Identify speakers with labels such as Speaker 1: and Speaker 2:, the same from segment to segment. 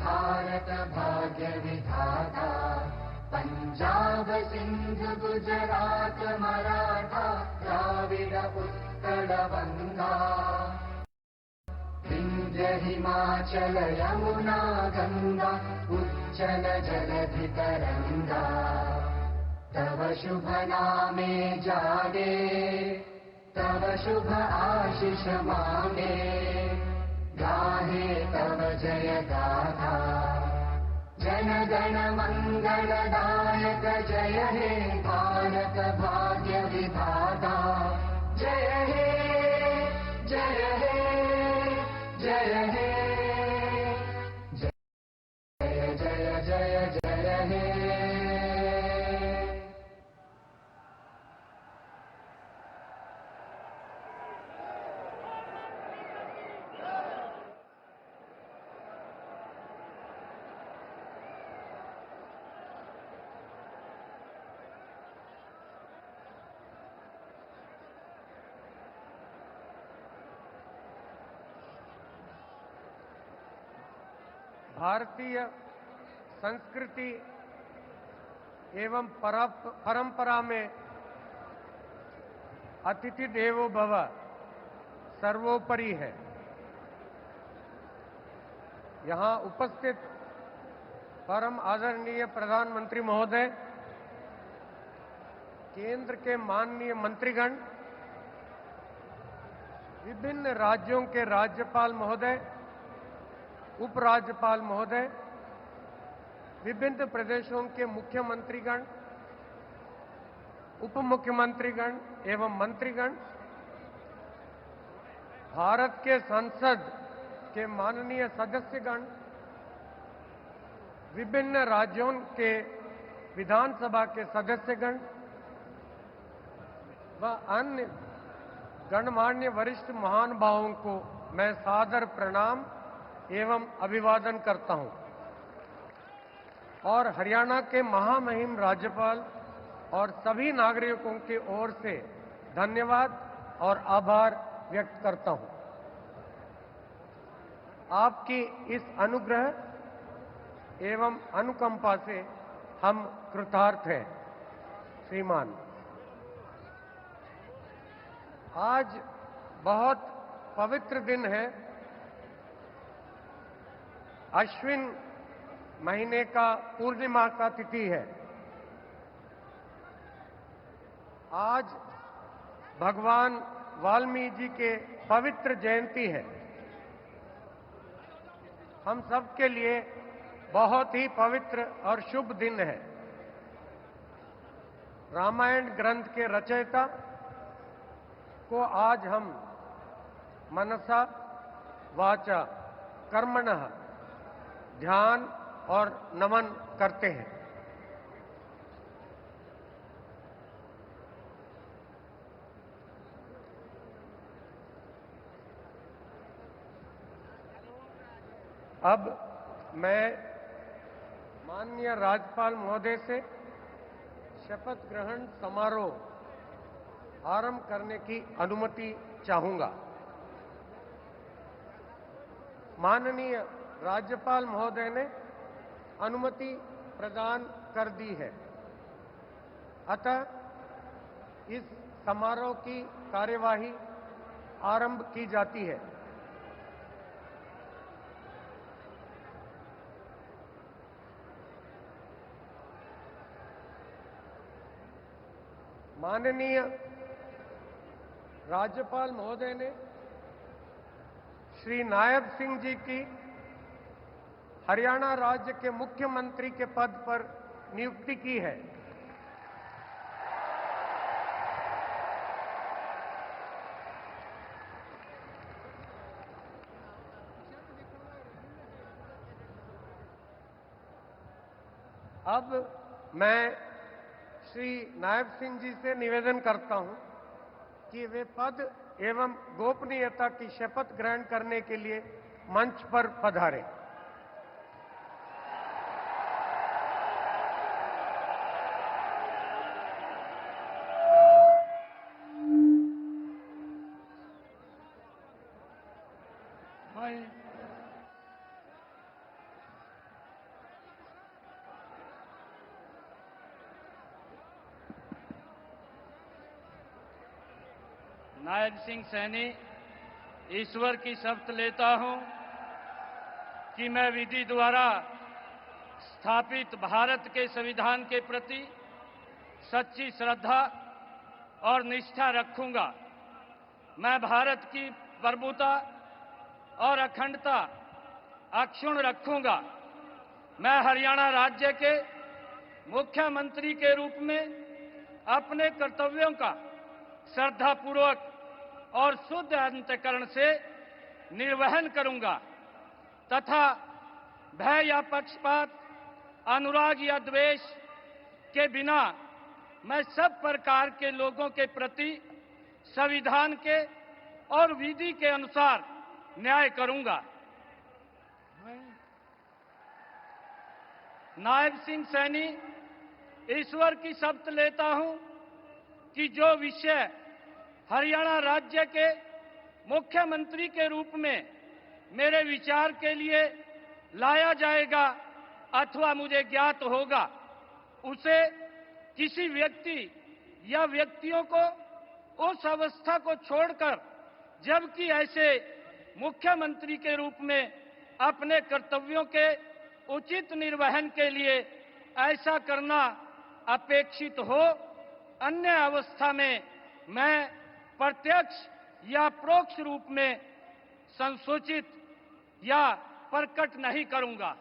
Speaker 1: भारत भाग्य विधाता, पंजाब सिंध गुजरात मराठा द्राविड उत्कल बंगा, विंध्य हिमाचल यमुना गंगा उच्चल जलधि तरंगा, तव शुभ नामे जागे, तव शुभ आशीष मांगे, गाहे तव जय गाथा, जन गण मंगलदायक जय हे भारत भाग्य विधाता, जय हे जय हे जय हे जय जय जय जय हे।
Speaker 2: भारतीय संस्कृति एवं परंपरा में अतिथि देवो भव सर्वोपरि है। यहाँ उपस्थित परम आदरणीय प्रधानमंत्री महोदय, केंद्र के माननीय मंत्रीगण, विभिन्न राज्यों के राज्यपाल महोदय, उपराज्यपाल महोदय, विभिन्न प्रदेशों के मुख्यमंत्रीगण, उप मुख्यमंत्रीगण एवं मंत्रीगण, भारत के संसद के माननीय सदस्यगण, विभिन्न राज्यों के विधानसभा के सदस्यगण व अन्य गणमान्य वरिष्ठ महानुभावों को मैं सादर प्रणाम एवं अभिवादन करता हूं और हरियाणा के महामहिम राज्यपाल और सभी नागरिकों की ओर से धन्यवाद और आभार व्यक्त करता हूं। आपकी इस अनुग्रह एवं अनुकंपा से हम कृतार्थ हैं। श्रीमान, आज बहुत पवित्र दिन है। अश्विन महीने का पूर्णिमा का तिथि है। आज भगवान वाल्मीकि जी के पवित्र जयंती है। हम सब के लिए बहुत ही पवित्र और शुभ दिन है। रामायण ग्रंथ के रचयिता को आज हम मनसा वाचा कर्मणः ध्यान और नमन करते हैं। अब मैं माननीय राज्यपाल महोदय से शपथ ग्रहण समारोह आरंभ करने की अनुमति चाहूंगा। माननीय राज्यपाल महोदय ने अनुमति प्रदान कर दी है। अतः इस समारोह की कार्यवाही आरंभ की जाती है। माननीय राज्यपाल महोदय ने श्री नायब सिंह जी की हरियाणा राज्य के मुख्यमंत्री के पद पर नियुक्ति की है। अब मैं श्री नायब सिंह जी से निवेदन करता हूं कि वे पद एवं गोपनीयता की शपथ ग्रहण करने के लिए मंच पर पधारें।
Speaker 3: नायब सिंह सैनी ईश्वर की शपथ लेता हूं कि मैं विधि द्वारा स्थापित भारत के संविधान के प्रति सच्ची श्रद्धा और निष्ठा रखूंगा। मैं भारत की प्रभुता और अखंडता अक्षुण्ण रखूंगा। मैं हरियाणा राज्य के मुख्यमंत्री के रूप में अपने कर्तव्यों का श्रद्धापूर्वक और शुद्ध अंतःकरण से निर्वहन करूंगा तथा भय या पक्षपात, अनुराग या द्वेष के बिना मैं सब प्रकार के लोगों के प्रति संविधान के और विधि के अनुसार न्याय करूंगा। नायब सिंह सैनी ईश्वर की शपथ लेता हूं कि जो विषय हरियाणा राज्य के मुख्यमंत्री के रूप में मेरे विचार के लिए लाया जाएगा अथवा मुझे ज्ञात होगा, उसे किसी व्यक्ति या व्यक्तियों को उस अवस्था को छोड़कर, जबकि ऐसे मुख्यमंत्री के रूप में अपने कर्तव्यों के उचित निर्वहन के लिए ऐसा करना अपेक्षित हो, अन्य अवस्था में मैं प्रत्यक्ष या परोक्ष रूप में संसूचित या प्रकट नहीं करूंगा।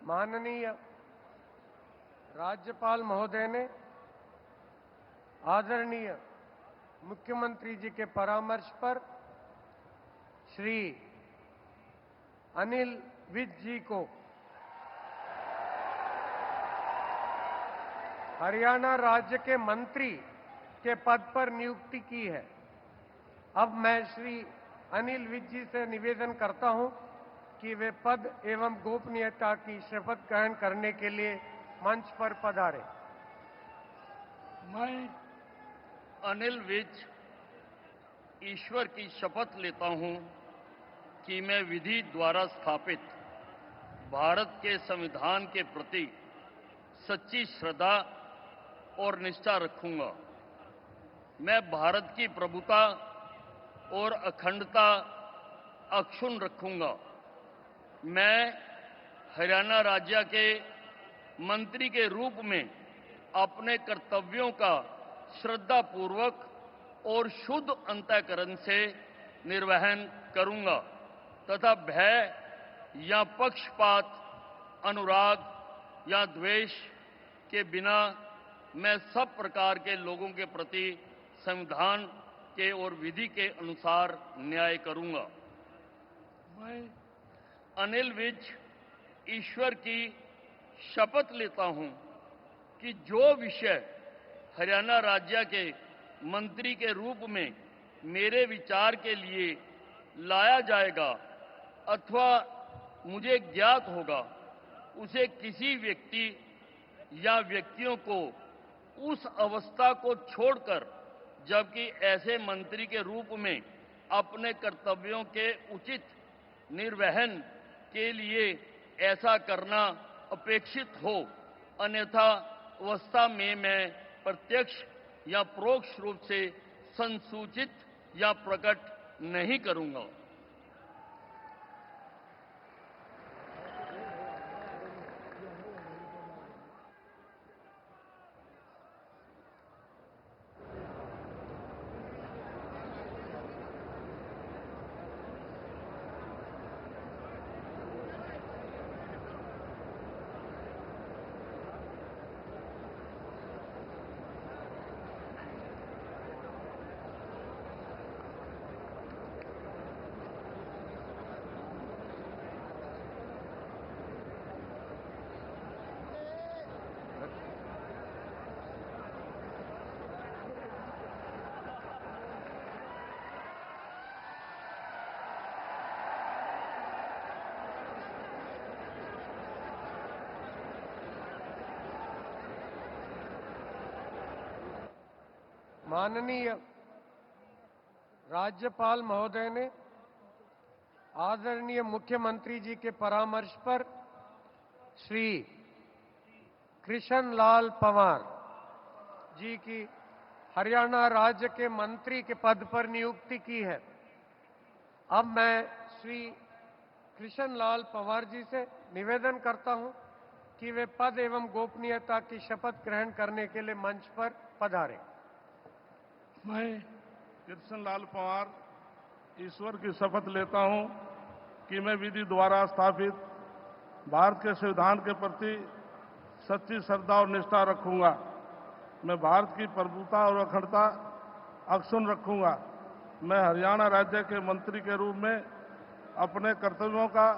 Speaker 2: माननीय राज्यपाल महोदय ने आदरणीय मुख्यमंत्री जी के परामर्श पर श्री अनिल विज जी को हरियाणा राज्य के मंत्री के पद पर नियुक्ति की है। अब मैं श्री अनिल विज जी से निवेदन करता हूं कि वे पद एवं गोपनीयता की शपथ ग्रहण करने के लिए मंच पर पधारें।
Speaker 3: मैं अनिल विज ईश्वर की शपथ लेता हूं कि मैं विधि द्वारा स्थापित भारत के संविधान के प्रति सच्ची श्रद्धा और निष्ठा रखूंगा। मैं भारत की प्रभुता और अखंडता अक्षुण्ण रखूंगा। मैं हरियाणा राज्य के मंत्री के रूप में अपने कर्तव्यों का श्रद्धापूर्वक और शुद्ध अंतःकरण से निर्वहन करूंगा तथा भय या पक्षपात, अनुराग या द्वेष के बिना मैं सब प्रकार के लोगों के प्रति संविधान के और विधि के अनुसार न्याय करूंगा। मैं अनिल विज ईश्वर की शपथ लेता हूं कि जो विषय हरियाणा राज्य के मंत्री के रूप में मेरे विचार के लिए लाया जाएगा अथवा मुझे ज्ञात होगा, उसे किसी व्यक्ति या व्यक्तियों को उस अवस्था को छोड़कर, जबकि ऐसे मंत्री के रूप में अपने कर्तव्यों के उचित निर्वहन के लिए ऐसा करना अपेक्षित हो, अन्यथा अवस्था में मैं प्रत्यक्ष या परोक्ष रूप से संसूचित या प्रकट नहीं करूंगा।
Speaker 2: माननीय राज्यपाल महोदय ने आदरणीय मुख्यमंत्री जी के परामर्श पर श्री कृष्ण लाल पंवार जी की हरियाणा राज्य के मंत्री के पद पर नियुक्ति की है। अब मैं श्री कृष्ण लाल पंवार जी से निवेदन करता हूं कि वे पद एवं गोपनीयता की शपथ ग्रहण करने के लिए मंच पर पधारें।
Speaker 4: मैं कृष्ण लाल पंवार ईश्वर की शपथ लेता हूं कि मैं विधि द्वारा स्थापित भारत के संविधान के प्रति सच्ची श्रद्धा और निष्ठा रखूंगा। मैं भारत की प्रभुता और अखंडता अक्षुण्ण रखूंगा। मैं हरियाणा राज्य के मंत्री के रूप में अपने कर्तव्यों का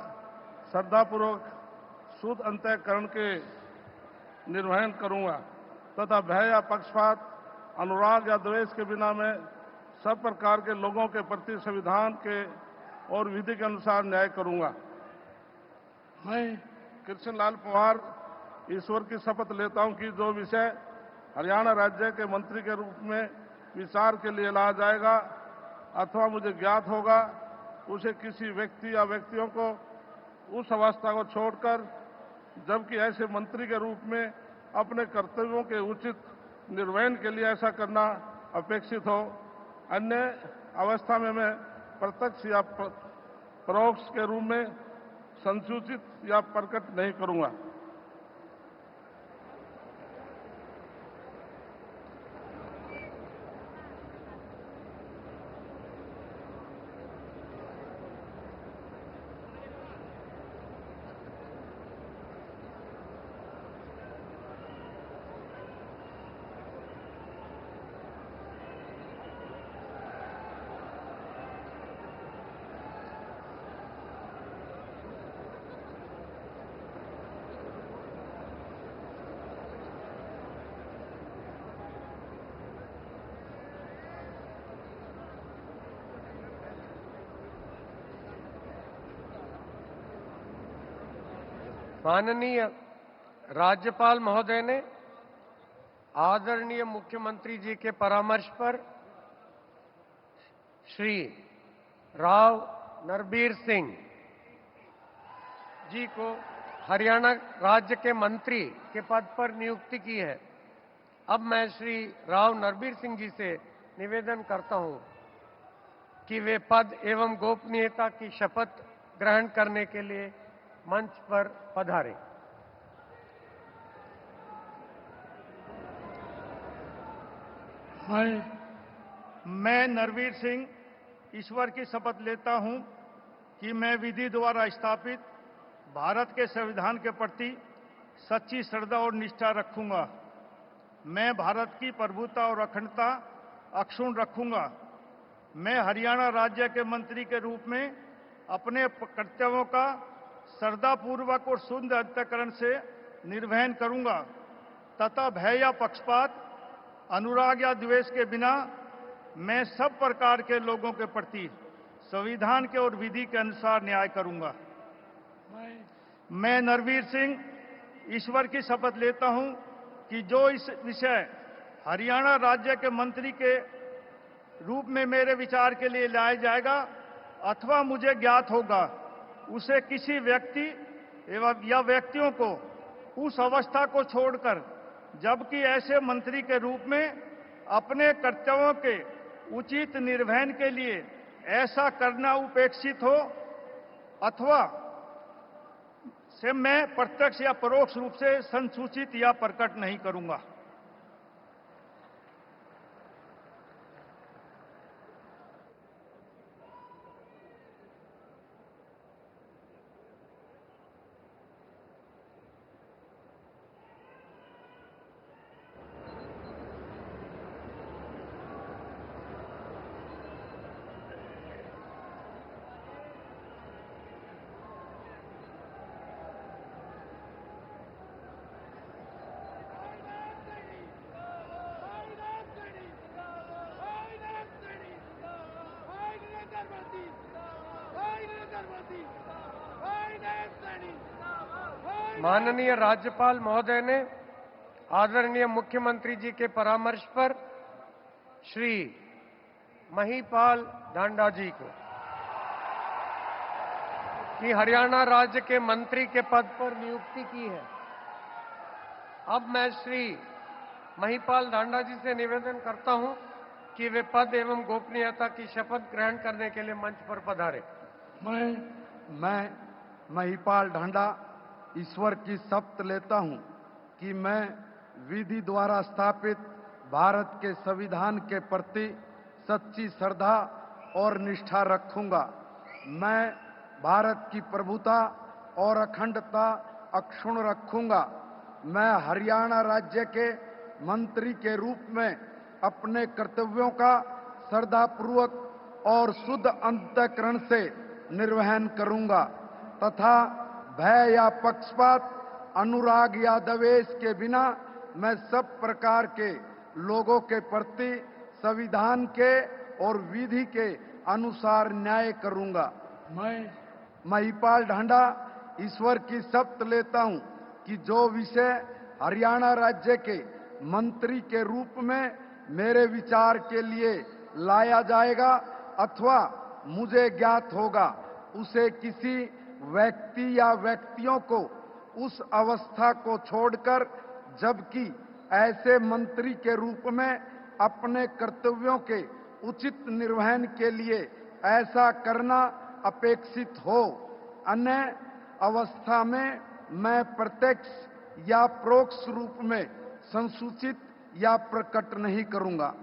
Speaker 4: श्रद्धापूर्वक शुद्ध अंतःकरण के निर्वहन करूंगा तथा भय या पक्षपात, अनुराग या द्वेष के बिना मैं सब प्रकार के लोगों के प्रति संविधान के और विधि के अनुसार न्याय करूंगा। मैं कृष्ण लाल पंवार ईश्वर की शपथ लेता हूं कि जो विषय हरियाणा राज्य के मंत्री के रूप में विचार के लिए लाया जाएगा अथवा मुझे ज्ञात होगा, उसे किसी व्यक्ति या व्यक्तियों को उस अवस्था को छोड़कर, जबकि ऐसे मंत्री के रूप में अपने कर्तव्यों के उचित निर्वहन के लिए ऐसा करना अपेक्षित हो, अन्य अवस्था में मैं प्रत्यक्ष या परोक्ष के रूप में संसूचित या प्रकट नहीं करूंगा।
Speaker 2: माननीय राज्यपाल महोदय ने आदरणीय मुख्यमंत्री जी के परामर्श पर श्री राव नरबीर सिंह जी को हरियाणा राज्य के मंत्री के पद पर नियुक्ति की है। अब मैं श्री राव नरबीर सिंह जी से निवेदन करता हूं कि वे पद एवं गोपनीयता की शपथ ग्रहण करने के लिए मंच पर पधारें।
Speaker 5: मैं नरवीर सिंह ईश्वर की शपथ लेता हूं कि मैं विधि द्वारा स्थापित भारत के संविधान के प्रति सच्ची श्रद्धा और निष्ठा रखूंगा। मैं भारत की प्रभुता और अखंडता अक्षुण्ण रखूंगा। मैं हरियाणा राज्य के मंत्री के रूप में अपने कर्तव्यों का श्रद्धापूर्वक और शुद्ध अंतःकरण से निर्वहन करूंगा तथा भय या पक्षपात, अनुराग या द्वेष के बिना मैं सब प्रकार के लोगों के प्रति संविधान के और विधि के अनुसार न्याय करूंगा। मैं नरवीर सिंह ईश्वर की शपथ लेता हूं कि जो इस विषय हरियाणा राज्य के मंत्री के रूप में मेरे विचार के लिए लाया जाएगा अथवा मुझे ज्ञात होगा, उसे किसी व्यक्ति एवं या व्यक्तियों को उस अवस्था को छोड़कर, जबकि ऐसे मंत्री के रूप में अपने कर्तव्यों के उचित निर्वहन के लिए ऐसा करना उपेक्षित हो अथवा से मैं प्रत्यक्ष या परोक्ष रूप से संसूचित या प्रकट नहीं करूंगा।
Speaker 2: माननीय राज्यपाल महोदय ने आदरणीय मुख्यमंत्री जी के परामर्श पर श्री महिपाल ढांडा जी को कि हरियाणा राज्य के मंत्री के पद पर नियुक्ति की है। अब मैं श्री महिपाल ढांडा जी से निवेदन करता हूं कि वे पद एवं गोपनीयता की शपथ ग्रहण करने के लिए मंच पर पधारे।
Speaker 6: मैं महिपाल ढांडा ईश्वर की शपथ लेता हूं कि मैं विधि द्वारा स्थापित भारत के संविधान के प्रति सच्ची श्रद्धा और निष्ठा रखूंगा। मैं भारत की प्रभुता और अखंडता अक्षुण्ण रखूंगा। मैं हरियाणा राज्य के मंत्री के रूप में अपने कर्तव्यों का श्रद्धापूर्वक और शुद्ध अंतःकरण से निर्वहन करूंगा तथा भय या पक्षपात, अनुराग या द्वेष के बिना मैं सब प्रकार के लोगों के प्रति संविधान के और विधि के अनुसार न्याय करूंगा। मैं महिपाल ढांडा ईश्वर की शपथ लेता हूं कि जो विषय हरियाणा राज्य के मंत्री के रूप में मेरे विचार के लिए लाया जाएगा अथवा मुझे ज्ञात होगा, उसे किसी व्यक्ति या व्यक्तियों को उस अवस्था को छोड़कर, जबकि ऐसे मंत्री के रूप में अपने कर्तव्यों के उचित निर्वहन के लिए ऐसा करना अपेक्षित हो, अन्य अवस्था में मैं प्रत्यक्ष या परोक्ष रूप में संसूचित या प्रकट नहीं करूंगा।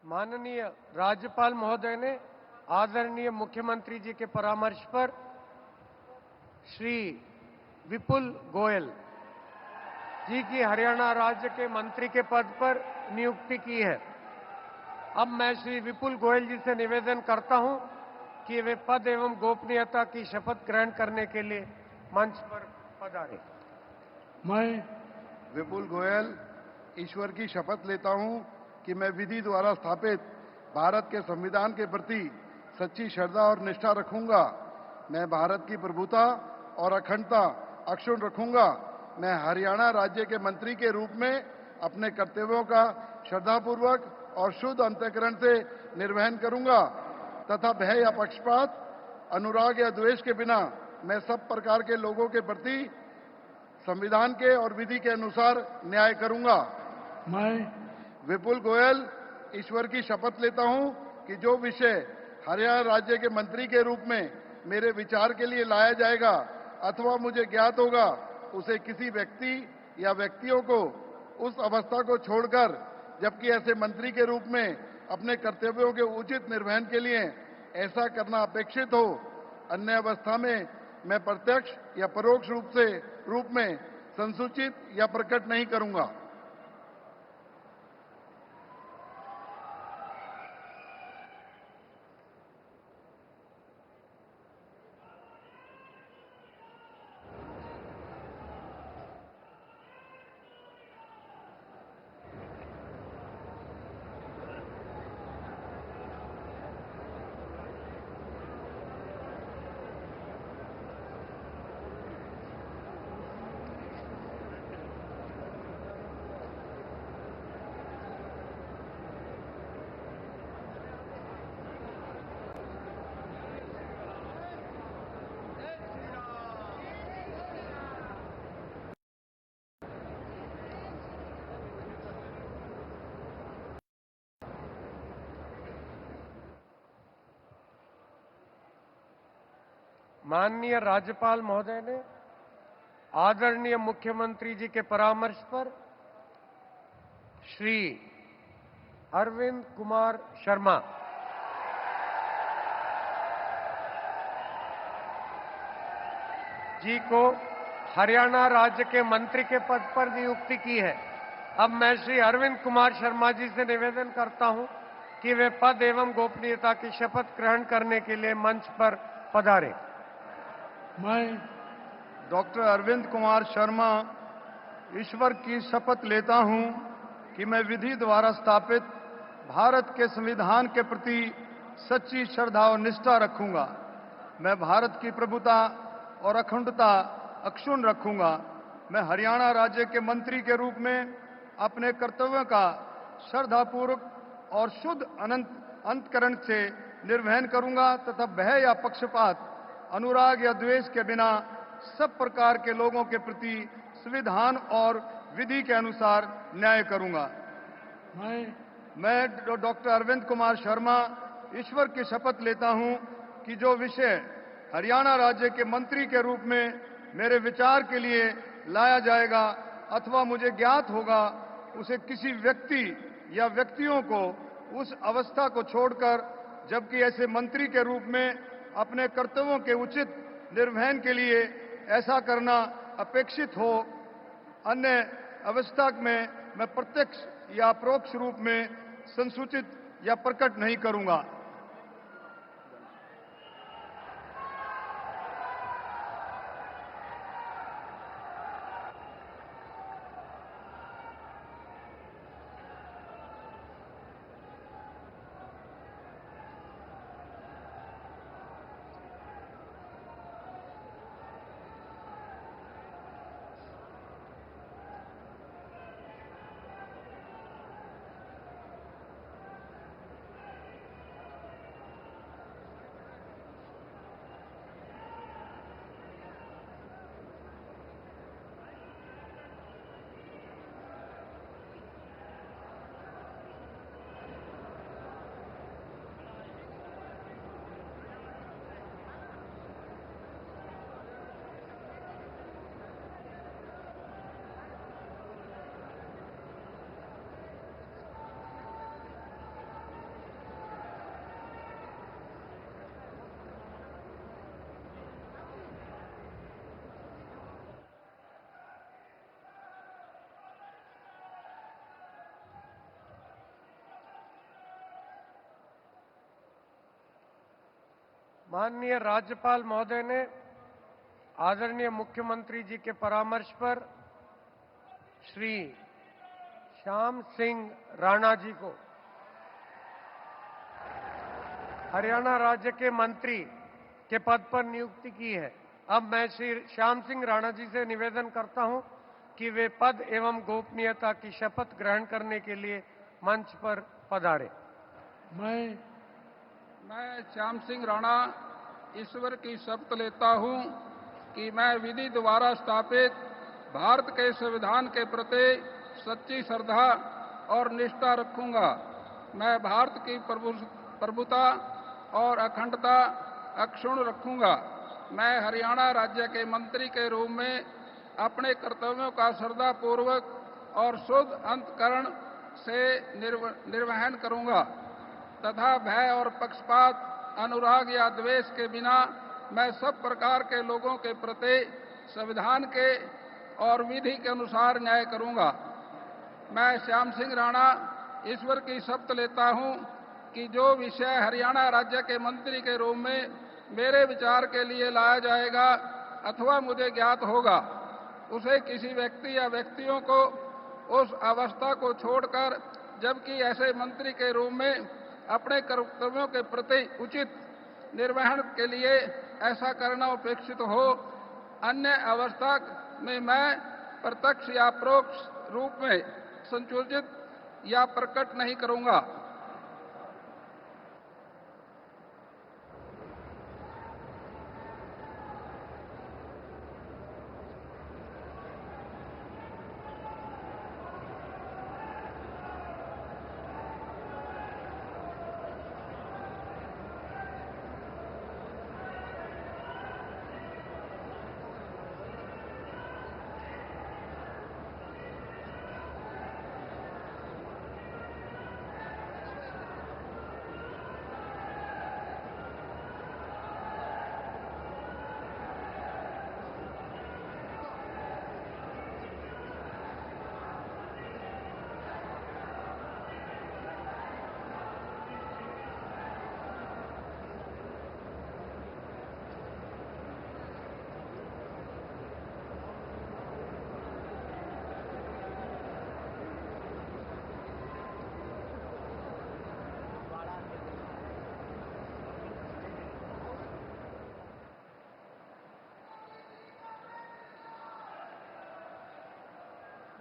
Speaker 2: माननीय राज्यपाल महोदय ने आदरणीय मुख्यमंत्री जी के परामर्श पर श्री विपुल गोयल जी की हरियाणा राज्य के मंत्री के पद पर नियुक्ति की है। अब मैं श्री विपुल गोयल जी से निवेदन करता हूं कि वे पद एवं गोपनीयता की शपथ ग्रहण करने के लिए मंच पर पधारें।
Speaker 6: मैं विपुल गोयल ईश्वर की शपथ लेता हूं कि मैं विधि द्वारा स्थापित भारत के संविधान के प्रति सच्ची श्रद्धा और निष्ठा रखूंगा। मैं भारत की प्रभुता और अखंडता अक्षुण्ण रखूंगा। मैं हरियाणा राज्य के मंत्री के रूप में अपने कर्तव्यों का श्रद्धापूर्वक और शुद्ध अंतःकरण से निर्वहन करूंगा तथा भय या पक्षपात, अनुराग या द्वेष के बिना मैं सब प्रकार के लोगों के प्रति संविधान के और विधि के अनुसार न्याय करूंगा। मैं विपुल गोयल ईश्वर की शपथ लेता हूं कि जो विषय
Speaker 7: हरियाणा राज्य के मंत्री के रूप में मेरे विचार के लिए लाया जाएगा अथवा मुझे ज्ञात होगा, उसे किसी व्यक्ति या व्यक्तियों को उस अवस्था को छोड़कर, जबकि ऐसे मंत्री के रूप में अपने कर्तव्यों के उचित निर्वहन के लिए ऐसा करना अपेक्षित हो, अन्य अवस्था में मैं प्रत्यक्ष या परोक्ष रूप में संसूचित या प्रकट नहीं करूंगा।
Speaker 2: माननीय राज्यपाल महोदय ने आदरणीय मुख्यमंत्री जी के परामर्श पर श्री अरविंद कुमार शर्मा जी को हरियाणा राज्य के मंत्री के पद पर नियुक्ति की है। अब मैं श्री अरविंद कुमार शर्मा जी से निवेदन करता हूं कि वे पद एवं गोपनीयता की शपथ ग्रहण करने के लिए मंच पर पधारें।
Speaker 5: मैं डॉक्टर अरविंद कुमार शर्मा ईश्वर की शपथ लेता हूं कि मैं विधि द्वारा स्थापित भारत के संविधान के प्रति सच्ची श्रद्धा और निष्ठा रखूंगा। मैं भारत की प्रभुता और अखंडता अक्षुण्ण रखूंगा। मैं हरियाणा राज्य के मंत्री के रूप में अपने कर्तव्यों का श्रद्धापूर्वक और शुद्ध अंतकरण से निर्वहन करूंगा तथा भय या पक्षपात, अनुराग या द्वेष के बिना सब प्रकार के लोगों के प्रति संविधान और विधि के अनुसार न्याय करूंगा। मैं डॉक्टर अरविंद कुमार शर्मा ईश्वर की शपथ लेता हूं कि जो विषय हरियाणा राज्य के मंत्री के रूप में मेरे विचार के लिए लाया जाएगा अथवा मुझे ज्ञात होगा, उसे किसी व्यक्ति या व्यक्तियों को उस अवस्था को छोड़कर, जबकि ऐसे मंत्री के रूप में अपने कर्तव्यों के उचित निर्वहन के लिए ऐसा करना अपेक्षित हो, अन्य अवस्था में मैं प्रत्यक्ष या अपरोक्ष रूप में संसूचित या प्रकट नहीं करूंगा।
Speaker 2: माननीय राज्यपाल महोदय ने आदरणीय मुख्यमंत्री जी के परामर्श पर श्री श्याम सिंह राणा जी को हरियाणा राज्य के मंत्री के पद पर नियुक्ति की है। अब मैं श्री श्याम सिंह राणा जी से निवेदन करता हूं कि वे पद एवं गोपनीयता की शपथ ग्रहण करने के लिए मंच पर पधारे।
Speaker 8: मैं श्याम सिंह राणा ईश्वर की शपथ लेता हूं कि मैं विधि द्वारा स्थापित भारत के संविधान के प्रति सच्ची श्रद्धा और निष्ठा रखूंगा। मैं भारत की प्रभुता और अखंडता अक्षुण्ण रखूंगा। मैं हरियाणा राज्य के मंत्री के रूप में अपने कर्तव्यों का श्रद्धापूर्वक और शुद्ध अंतःकरण से निर्वहन करूंगा तथा भय और पक्षपात, अनुराग या द्वेष के बिना मैं सब प्रकार के लोगों के प्रति संविधान के और विधि के अनुसार न्याय करूंगा। मैं श्याम सिंह राणा ईश्वर की शपथ लेता हूं कि जो विषय हरियाणा राज्य के मंत्री के रूप में मेरे विचार के लिए लाया जाएगा अथवा मुझे ज्ञात होगा, उसे किसी व्यक्ति या व्यक्तियों को उस अवस्था को छोड़कर, जबकि ऐसे मंत्री के रूप में अपने कर्तव्यों के प्रति उचित निर्वहन के लिए ऐसा करना अपेक्षित हो, अन्य अवस्था में मैं प्रत्यक्ष या परोक्ष रूप में संसूचित या प्रकट नहीं करूंगा।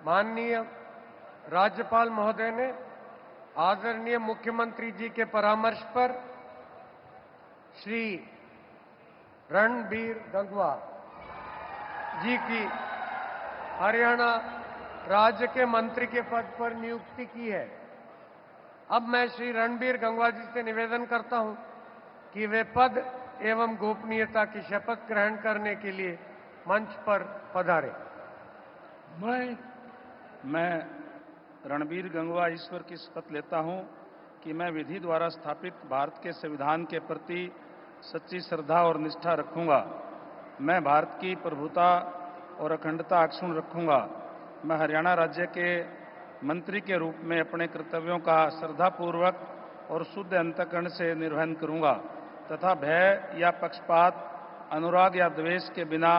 Speaker 2: माननीय राज्यपाल महोदय ने आदरणीय मुख्यमंत्री जी के परामर्श पर श्री रणबीर गंगवा जी की हरियाणा राज्य के मंत्री के पद पर नियुक्ति की है। अब मैं श्री रणबीर गंगवा जी से निवेदन करता हूं कि वे पद एवं गोपनीयता की शपथ ग्रहण करने के लिए मंच पर पधारें।
Speaker 9: मैं रणबीर गंगवा ईश्वर की शपथ लेता हूं कि मैं विधि द्वारा स्थापित भारत के संविधान के प्रति सच्ची श्रद्धा और निष्ठा रखूंगा। मैं भारत की प्रभुता और अखंडता अक्षुण्ण रखूंगा। मैं हरियाणा राज्य के मंत्री के रूप में अपने कर्तव्यों का श्रद्धापूर्वक और शुद्ध अंतःकरण से निर्वहन करूंगा तथा भय या पक्षपात, अनुराग या द्वेष के बिना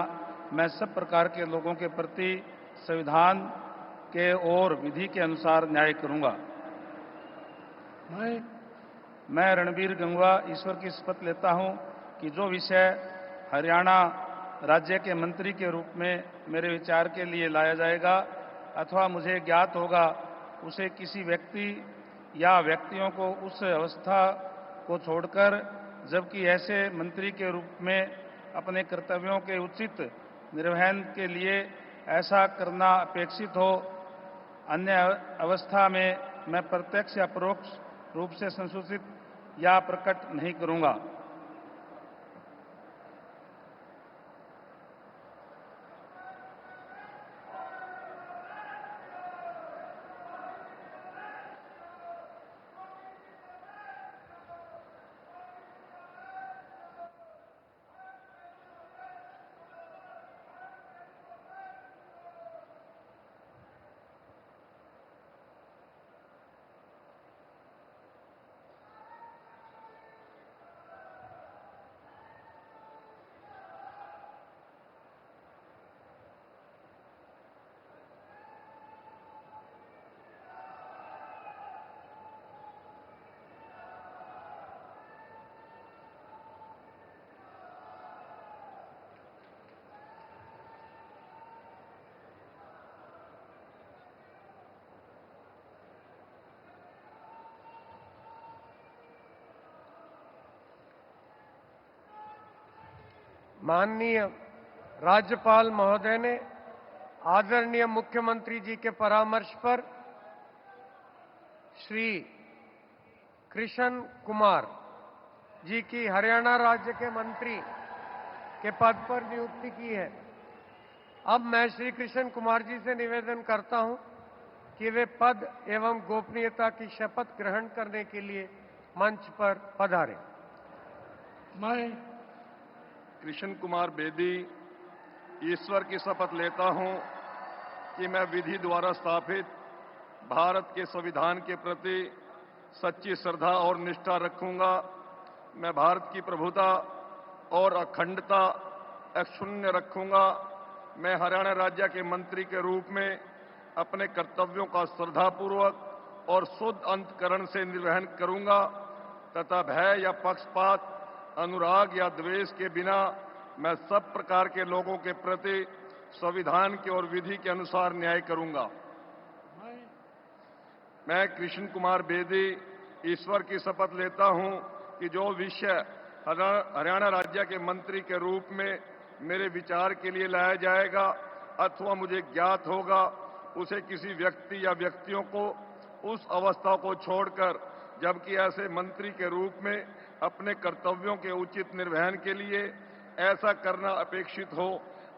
Speaker 9: मैं सब प्रकार के लोगों के प्रति संविधान के और विधि के अनुसार न्याय करूंगा। मैं रणबीर गंगवा ईश्वर की शपथ लेता हूं कि जो विषय हरियाणा राज्य के मंत्री के रूप में मेरे विचार के लिए लाया जाएगा अथवा मुझे ज्ञात होगा, उसे किसी व्यक्ति या व्यक्तियों को उस अवस्था को छोड़कर, जबकि ऐसे मंत्री के रूप में अपने कर्तव्यों के उचित निर्वहन के लिए ऐसा करना अपेक्षित हो, अन्य अवस्था में मैं प्रत्यक्ष या परोक्ष रूप से संसूचित या प्रकट नहीं करूंगा।
Speaker 2: माननीय राज्यपाल महोदय ने आदरणीय मुख्यमंत्री जी के परामर्श पर श्री कृष्ण कुमार जी की हरियाणा राज्य के मंत्री के पद पर नियुक्ति की है। अब मैं श्री कृष्ण कुमार जी से निवेदन करता हूं कि वे पद एवं गोपनीयता की शपथ ग्रहण करने के लिए मंच पर पधारें।
Speaker 5: मैं
Speaker 10: कृष्ण कुमार बेदी ईश्वर की शपथ लेता हूं कि मैं विधि द्वारा स्थापित भारत के संविधान के प्रति सच्ची श्रद्धा और निष्ठा रखूंगा। मैं भारत की प्रभुता और अखंडता अक्षुण्ण रखूंगा। मैं हरियाणा राज्य के मंत्री के रूप में अपने कर्तव्यों का श्रद्धापूर्वक और शुद्ध अंतःकरण से निर्वहन करूंगा तथा भय या पक्षपात, अनुराग या द्वेष के बिना मैं सब प्रकार के लोगों के प्रति संविधान के और विधि के अनुसार न्याय करूंगा। मैं कृष्ण कुमार बेदी ईश्वर की शपथ लेता हूं कि जो विषय हरियाणा राज्य के मंत्री के रूप में मेरे विचार के लिए लाया जाएगा अथवा मुझे ज्ञात होगा, उसे किसी व्यक्ति या व्यक्तियों को उस अवस्था को छोड़कर जबकि ऐसे मंत्री के रूप में अपने कर्तव्यों के उचित निर्वहन के लिए ऐसा करना अपेक्षित हो,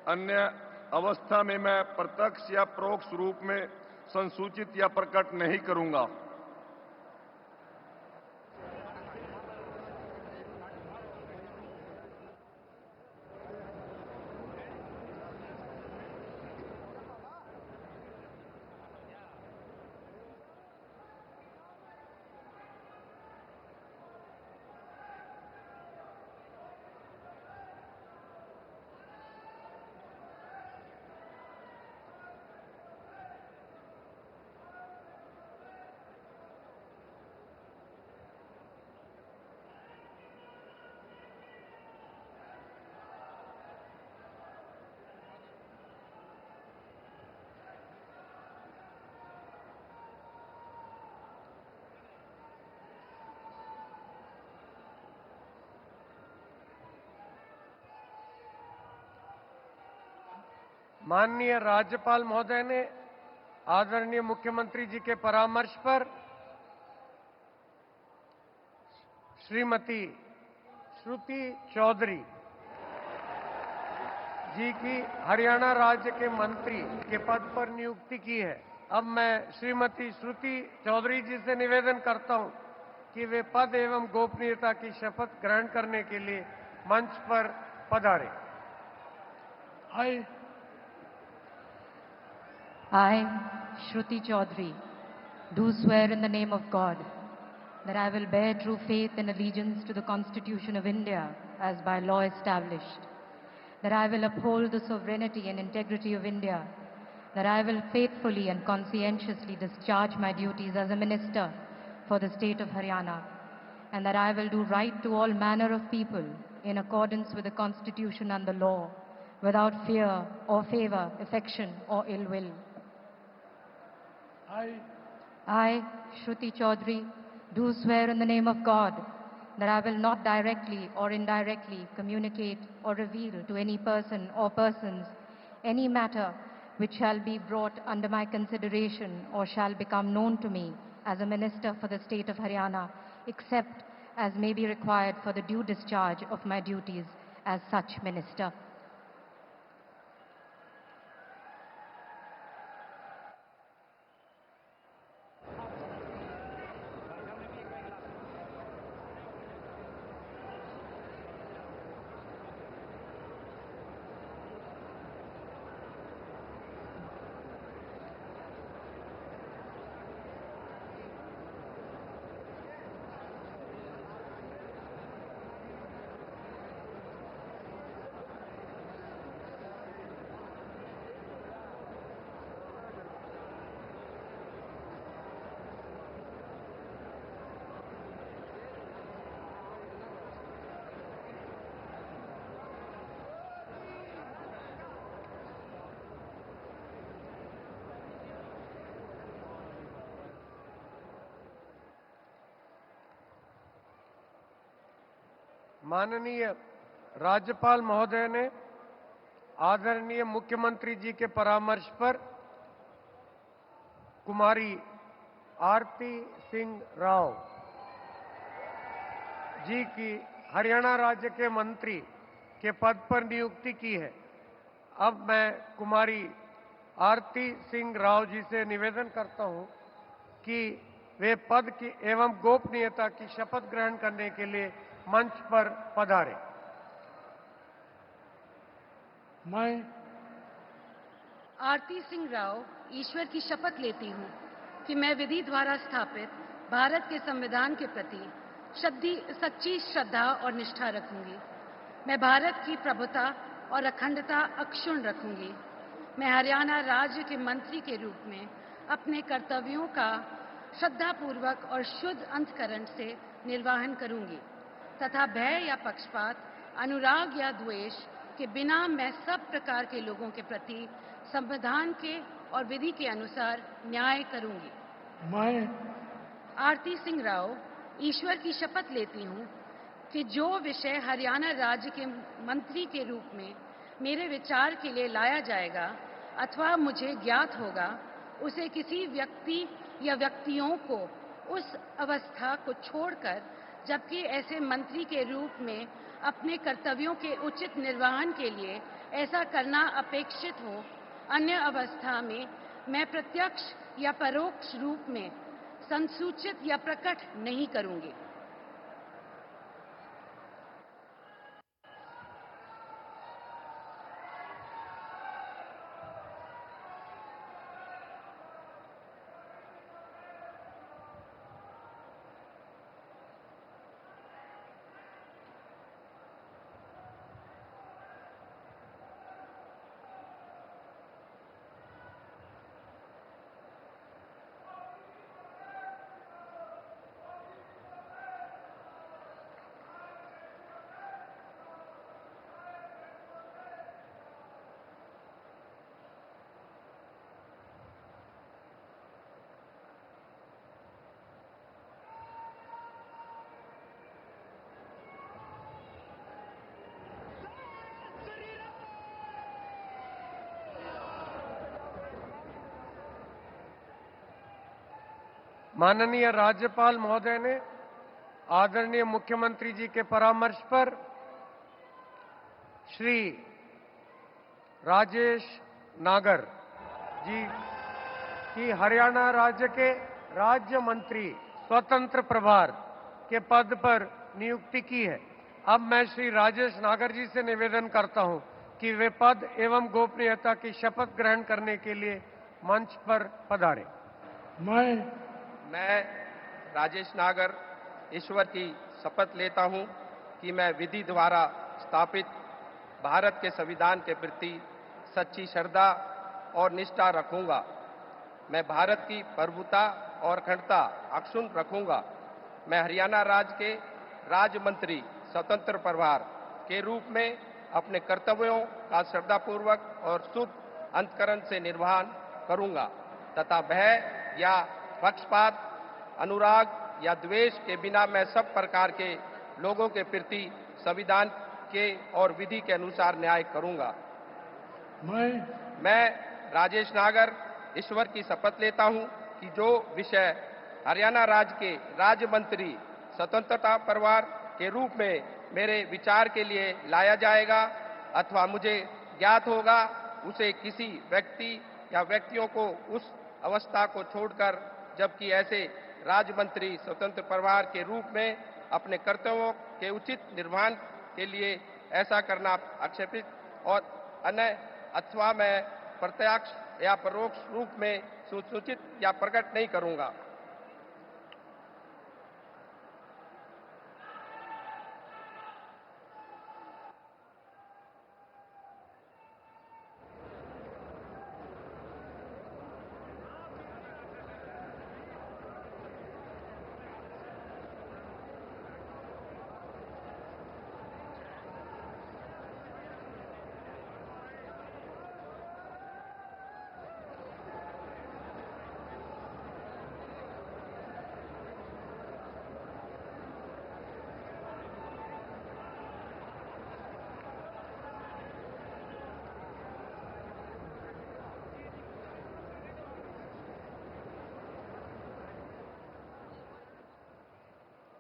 Speaker 10: अन्य अवस्था में मैं प्रत्यक्ष या परोक्ष रूप में संसूचित या प्रकट नहीं करूंगा।
Speaker 2: माननीय राज्यपाल महोदय ने आदरणीय मुख्यमंत्री जी के परामर्श पर श्रीमती श्रुति चौधरी जी की हरियाणा राज्य के मंत्री के पद पर नियुक्ति की है। अब मैं श्रीमती श्रुति चौधरी जी से निवेदन करता हूं कि वे पद एवं गोपनीयता की शपथ ग्रहण करने के लिए मंच पर पधारें।
Speaker 11: I, Shruti Chaudhary, do swear in the name of God that I will bear true faith and allegiance to the Constitution of India as by law established, that I will uphold the sovereignty and integrity of India, that I will faithfully and conscientiously discharge my duties as a minister for the state of Haryana, and that I will do right to all manner of people in accordance with the Constitution and the law, without fear or favor, affection or ill will. I, Shruti Chaudhary, do swear in the name of God that I will not directly or indirectly communicate or reveal to any person or persons any matter which shall be brought under my consideration or shall become known to me as a minister for the state of Haryana, except as may be required for the due discharge of my duties as such minister.
Speaker 2: माननीय राज्यपाल महोदय ने आदरणीय मुख्यमंत्री जी के परामर्श पर कुमारी आरती सिंह राव जी की हरियाणा राज्य के मंत्री के पद पर नियुक्ति की है। अब मैं कुमारी आरती सिंह राव जी से निवेदन करता हूं कि वे पद की एवं गोपनीयता की शपथ ग्रहण करने के लिए मंच पर पधारें।
Speaker 5: मैं
Speaker 12: आरती सिंह राव ईश्वर की शपथ लेती हूँ कि मैं विधि द्वारा स्थापित भारत के संविधान के प्रति सच्ची श्रद्धा और निष्ठा रखूंगी। मैं भारत की प्रभुता और अखंडता अक्षुण्ण रखूंगी। मैं हरियाणा राज्य के मंत्री के रूप में अपने कर्तव्यों का श्रद्धापूर्वक और शुद्ध अंतःकरण से निर्वहन करूंगी तथा भय या पक्षपात, अनुराग या द्वेष के बिना मैं सब प्रकार के लोगों के प्रति संविधान के और विधि के अनुसार न्याय करूंगी।
Speaker 5: मैं
Speaker 12: आरती सिंह राव ईश्वर की शपथ लेती हूँ कि जो विषय हरियाणा राज्य के मंत्री के रूप में मेरे विचार के लिए लाया जाएगा अथवा मुझे ज्ञात होगा, उसे किसी व्यक्ति या व्यक्तियों को उस अवस्था को छोड़कर, जबकि ऐसे मंत्री के रूप में अपने कर्तव्यों के उचित निर्वहन के लिए ऐसा करना अपेक्षित हो, अन्य अवस्था में मैं प्रत्यक्ष या परोक्ष रूप में संसूचित या प्रकट नहीं करूंगी।
Speaker 2: माननीय राज्यपाल महोदय ने आदरणीय मुख्यमंत्री जी के परामर्श पर श्री राजेश नागर जी की हरियाणा राज्य के राज्य मंत्री स्वतंत्र प्रभार के पद पर नियुक्ति की है। अब मैं श्री राजेश नागर जी से निवेदन करता हूं कि वे पद एवं गोपनीयता की शपथ ग्रहण करने के लिए मंच पर पधारें।
Speaker 13: मैं राजेश नागर ईश्वर की शपथ लेता हूं कि मैं विधि द्वारा स्थापित भारत के संविधान के प्रति सच्ची श्रद्धा और निष्ठा रखूंगा। मैं भारत की प्रभुता और अखंडता अक्षुण्ण रखूंगा। मैं हरियाणा राज्य के राज्य मंत्री स्वतंत्र प्रभार के रूप में अपने कर्तव्यों का श्रद्धापूर्वक और शुद्ध अंतःकरण से निर्वहन करूंगा तथा भय या पक्षपात, अनुराग या द्वेष के बिना मैं सब प्रकार के लोगों के प्रति संविधान के और विधि के अनुसार न्याय करूंगा। मैं राजेश नागर ईश्वर की शपथ लेता हूं कि जो विषय हरियाणा राज्य के राज्य मंत्री स्वतंत्रता परिवार के रूप में मेरे विचार के लिए लाया जाएगा अथवा मुझे ज्ञात होगा, उसे किसी व्यक्ति या व्यक्तियों को उस अवस्था को छोड़कर, जबकि ऐसे राज्य मंत्री स्वतंत्र परिवार के रूप में अपने कर्तव्यों के उचित निर्वहन के लिए ऐसा करना आक्षेपित और अन्य अथवा मैं प्रत्यक्ष या परोक्ष रूप में सूचित या प्रकट नहीं करूंगा।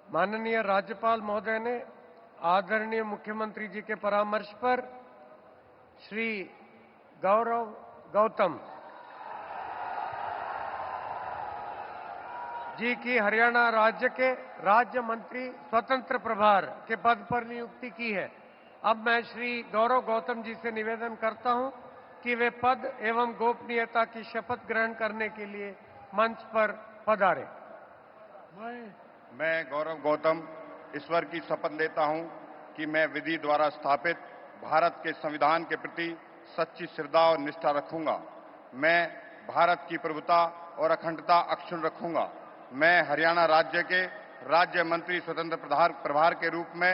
Speaker 2: माननीय राज्यपाल महोदय ने आदरणीय मुख्यमंत्री जी के परामर्श पर श्री गौरव गौतम जी की हरियाणा राज्य के राज्य मंत्री स्वतंत्र प्रभार के पद पर नियुक्ति की है। अब मैं श्री गौरव गौतम जी से निवेदन करता हूं कि वे पद एवं गोपनीयता की शपथ ग्रहण करने के लिए मंच पर पधारें।
Speaker 14: मैं गौरव गौतम ईश्वर की शपथ लेता हूं कि मैं विधि द्वारा स्थापित भारत के संविधान के प्रति सच्ची श्रद्धा और निष्ठा रखूंगा। मैं भारत की प्रभुता और अखंडता अक्षुण्ण रखूंगा। मैं हरियाणा राज्य के राज्य मंत्री स्वतंत्र प्रभार के रूप में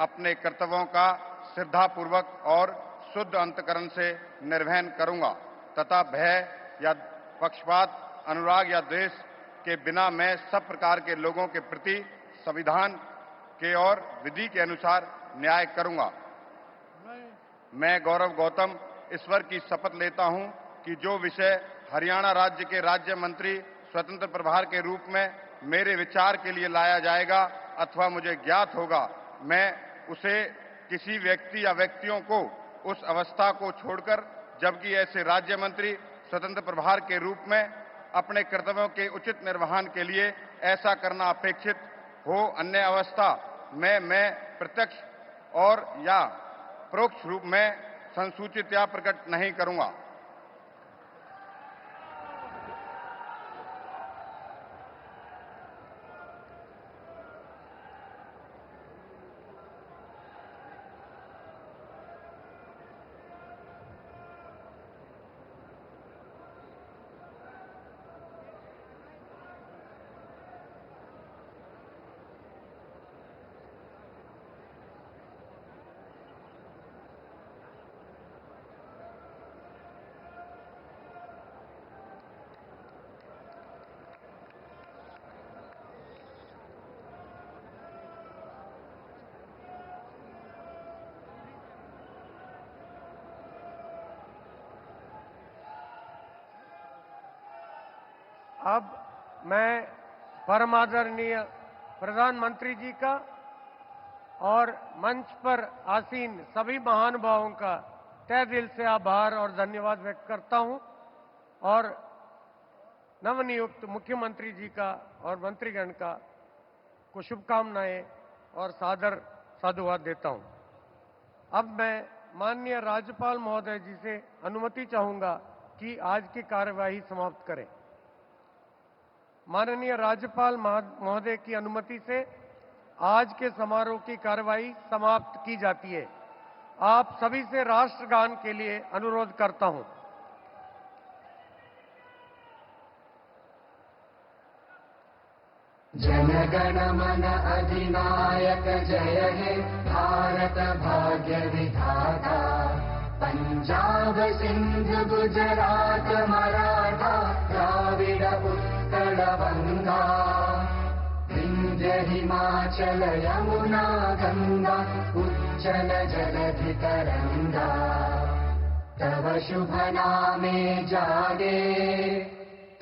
Speaker 14: अपने कर्तव्यों का श्रद्धापूर्वक और शुद्ध अंतकरण से निर्वहन करूंगा तथा भय या पक्षपात, अनुराग या द्वेष के बिना मैं सब प्रकार के लोगों के प्रति संविधान के और विधि के अनुसार न्याय करूंगा। मैं गौरव गौतम ईश्वर की शपथ लेता हूं कि जो विषय हरियाणा राज्य के राज्य मंत्री स्वतंत्र प्रभार के रूप में मेरे विचार के लिए लाया जाएगा अथवा मुझे ज्ञात होगा, मैं उसे किसी व्यक्ति या व्यक्तियों को उस अवस्था को छोड़कर, जबकि ऐसे राज्य मंत्री स्वतंत्र प्रभार के रूप में अपने कर्तव्यों के उचित निर्वहन के लिए ऐसा करना अपेक्षित हो, अन्य अवस्था में मैं प्रत्यक्ष और या परोक्ष रूप में संसूचित या प्रकट नहीं करूंगा।
Speaker 2: अब मैं परम आदरणीय प्रधानमंत्री जी का और मंच पर आसीन सभी महानुभावों का तहे दिल से आभार और धन्यवाद व्यक्त करता हूं और नवनियुक्त मुख्यमंत्री जी का और मंत्रीगण का को शुभकामनाएं और सादर साधुवाद देता हूं। अब मैं माननीय राज्यपाल महोदय जी से अनुमति चाहूंगा कि आज की कार्यवाही समाप्त करें। माननीय राज्यपाल महोदय की अनुमति से आज के समारोह की कार्यवाही समाप्त की जाती है। आप सभी से राष्ट्रगान के लिए अनुरोध करता हूं।
Speaker 1: जनगण मन अधिनायक जय हे भारत भाग्य विधाता, पंजाब सिंध गुजरात मराठा द्राविड उत्कल गंगा, विंध्य हिमाचल यमुना गंगा उच्चल जलधि तरंगा, तव शुभ नामे जागे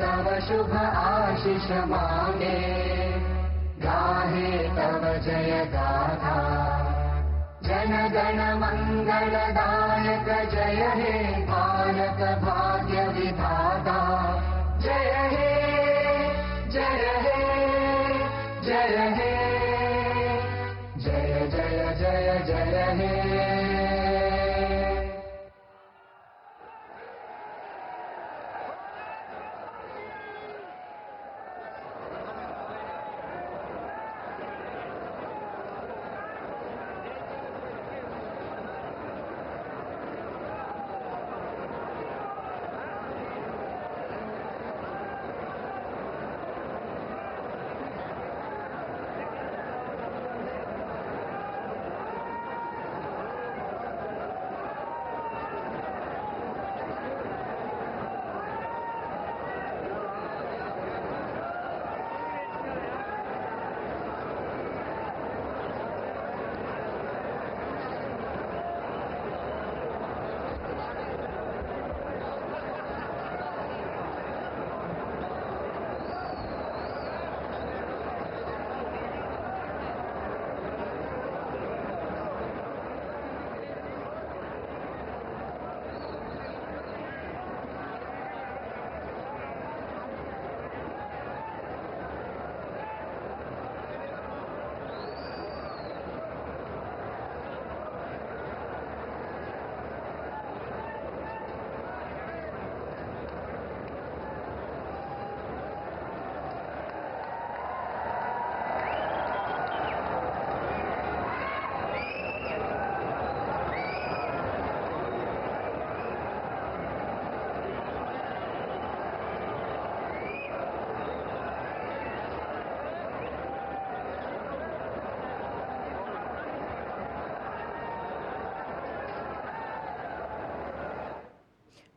Speaker 1: तव शुभ आशीष मांगे, गाहे तव जय गाथा, जन गण मंगलदायक जय हे भारत भाग्य विधाता, जय हे जय हे जय हे जय जय जय जय हे।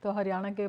Speaker 15: तो हरियाणा के